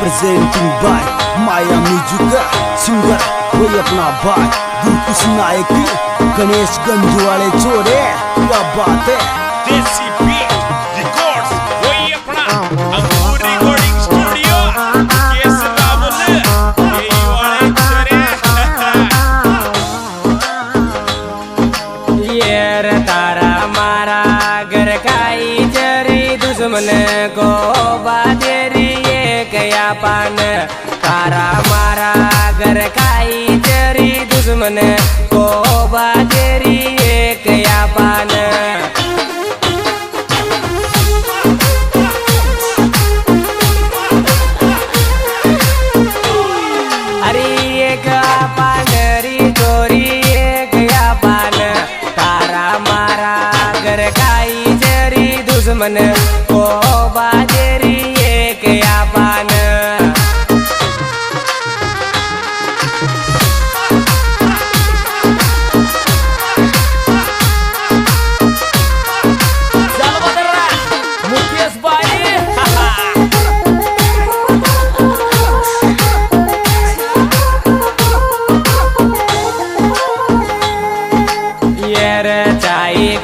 Presenting by Maya music singer वही अपना भाई दिलकुश नायक गणेशगंज वाले छोरे। क्या बात है। देसी बीट रिकॉर्ड्स वही अपना अंकुर रिकॉर्डिंग स्टूडियो केस रावल यही वाले छोरे। यार तारा मारा घर काई चरी दुश्मन को बाजेरी ये गया पान। तारा मारा घर काई चरी दुश्मन को बाजेरी ये गया पान। अरे एक पान री चोरी एक या पान। तारा मारा घर काई चरी दुश्मन को बाजेरी एक या पान।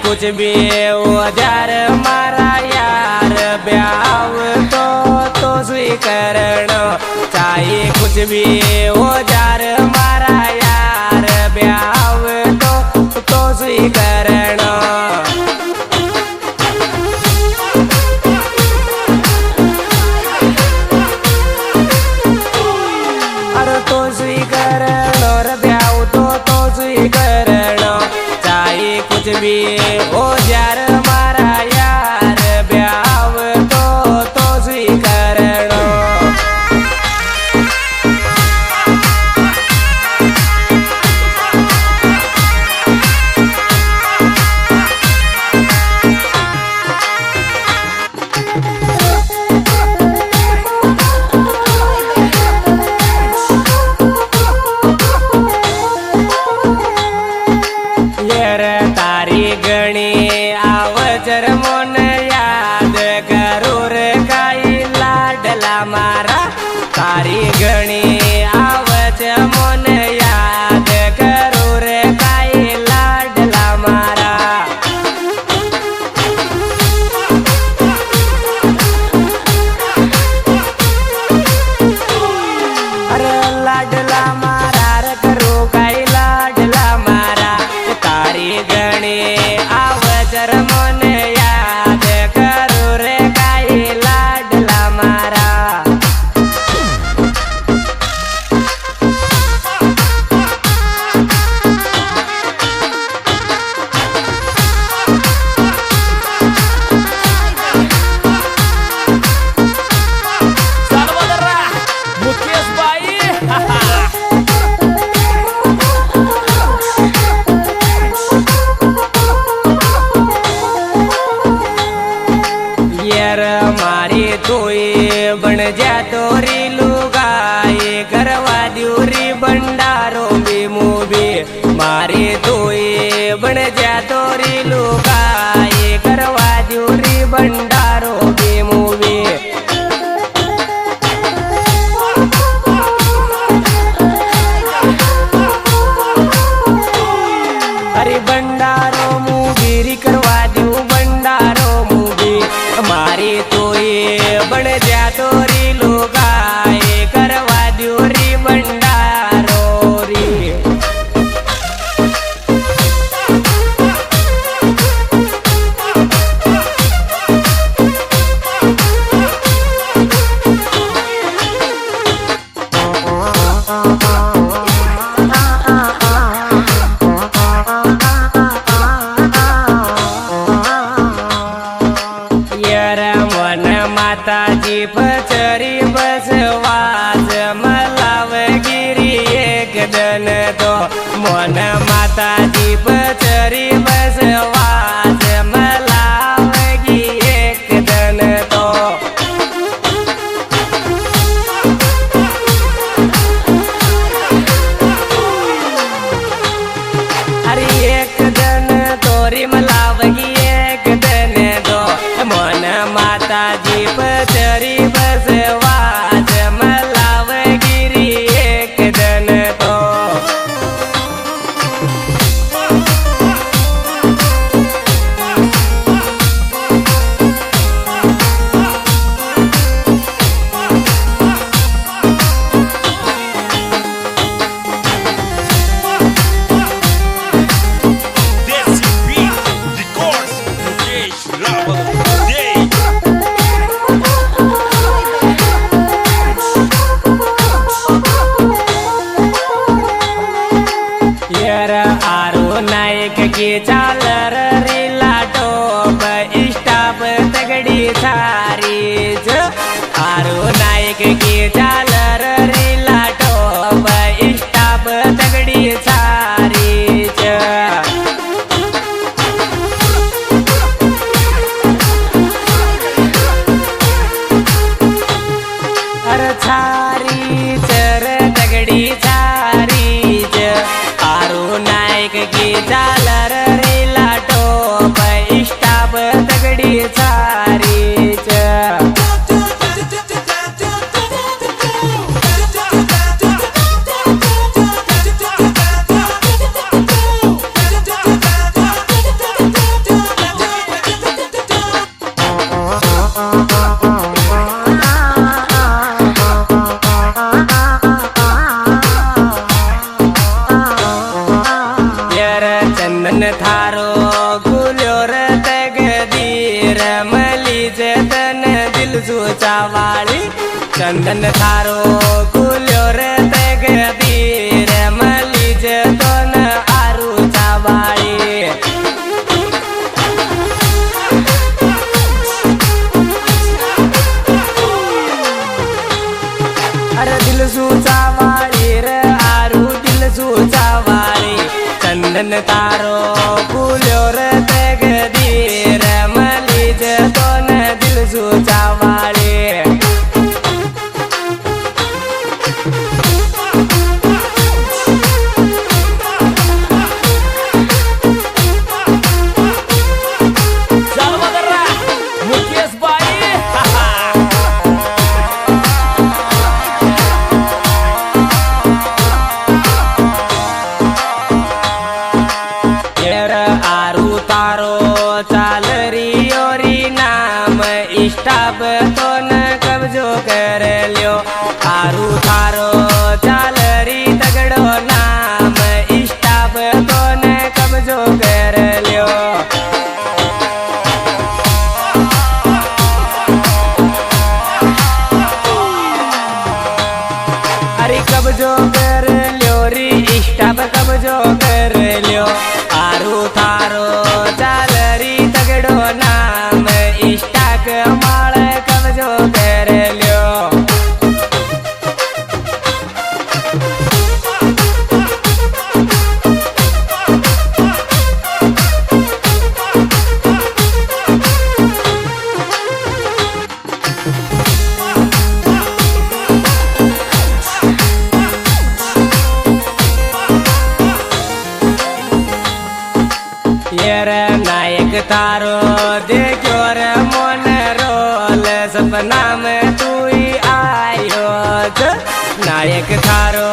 कुछ भी औजार मारा यार ब्याव तो स्वीकरण चाहिए। कुछ भी औजार मारा यार ब्याव तो स्वीकरण। अरे तो स्वीकरण और ब्याव तो स्वीकरण चाहिए। कुछ भी औजार मारा यार ब्याव तो स्वीकरण। तारी गणी आवचर मोन याद करूर काई लाडला मारा। तारी गणी आवच मोन याद करूर काई लाडला मारा। अरे लाडला मारा रे करू काई लाडला मारा। तारी गणी आवचर मन याद करू रे काई लाडला मारा। मारी तोय बन जा तोरी लुगाई करवा द्यूरी भंडारो भी मूवी। मारी तोय बन जा तोरी लुगाई करवा द्यूरी भंडारो भी मूवी। अरे भंडारो मूवी री करवा दू भंडारो मूवी। मारी तोय बन जा तोरी लुगाई करवा द्यूरी भंडारो री। माताजी पचरी बसवास मलावगिरी एक दन तो मन। माताजी पचरी बसवास मलावगी एक दन तो। अरे एक दन तोरी मलावगी एक दन तो मन। माताजी पचरी बसवास चारीच आरू नायक की चालर रीला टोप इष्टाप दगडी चारीच अर छारीच र दगडी छारीच आरू नायक की चालर रीला टोप इष्टाप दगडी छारीच चंदन थारो गुल्यो र तगदीर मलीज तन दिल सोचा वाली चंदन थारो गुल्यो र तगदीर मलीज तन आरू चावाली अरे दिल सोचा वाली रे आरू दिल सोचा वाली चंदन तारो फूल्यो रे तगदीर मलीज तोन दिल सोचा वाली मुकेश भाई आरू तारो चाल रियोरी नाम इष्टाप तो न कब्जो कर लियो आरू थारो चाल री तगड़ो नाम इष्टाप तो न कब्जो कर लियो अरे कब्जो कर लियो री इष्टाप कब्जो कर लियो आरू थारो चाल री तगड़ो नाम इष्टाक माळ कब्जो कर लियो नायक तारो देखो रे मन रोल सपना में तू ही आयो नायक थारो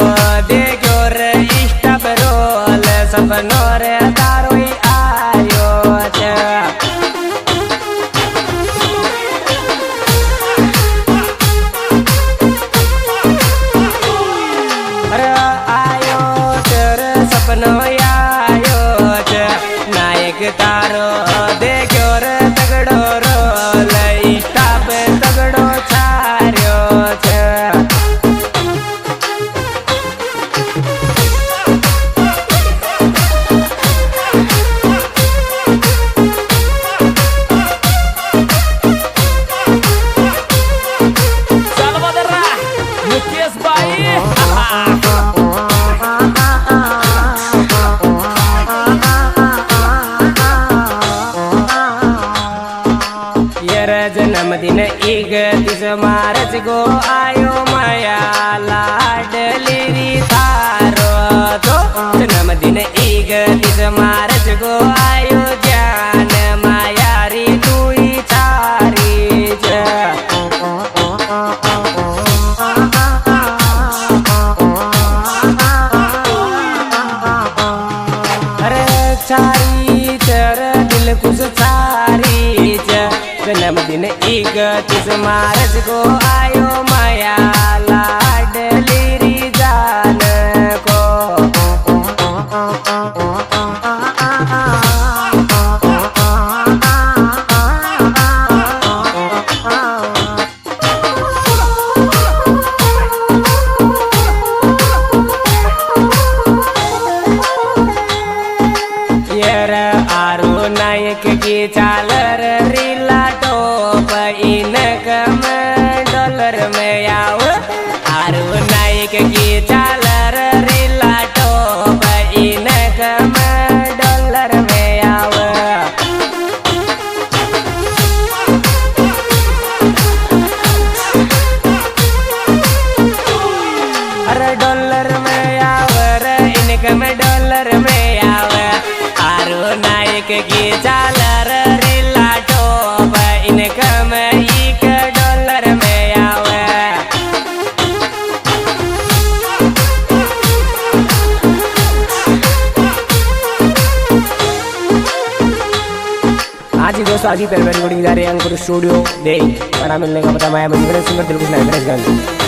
देखो रे इष्टप रोल सपनो रे तारो ही आयो अरे आयो तेरे सपनो आयो नायक तारो देखो रे तगड़ो रोल इष्टाप तगड़ो छार्यो मुकेश भाई जन्मदिन एक दिस मार्च को आयो माया लाडली री थारो तो जन्मदिन एक दिस मार्च को आयो जान माया री तू ही थारी अरे चारी चर दिल कुछ चारी जन्मदिन एक तीस मार्च को आयो माया लाडली री जान को आरू नायक की चालर रीला टोप इन इनकम डॉलर में आव आरु नाइक की चालर रिला टॉप इनकम डॉलर में आव अरे डॉलर में आव इनकम डॉलर में आव आरु नाइक की चालर रिला टॉप इनकम एक डॉलर में आव आज ही दोस्तों आज ही पहले रिकॉर्डिंग जा रहे हैं अंकुर स्टूडियो दे और मिलने का पता मैं सिंगर दिलकुश नायक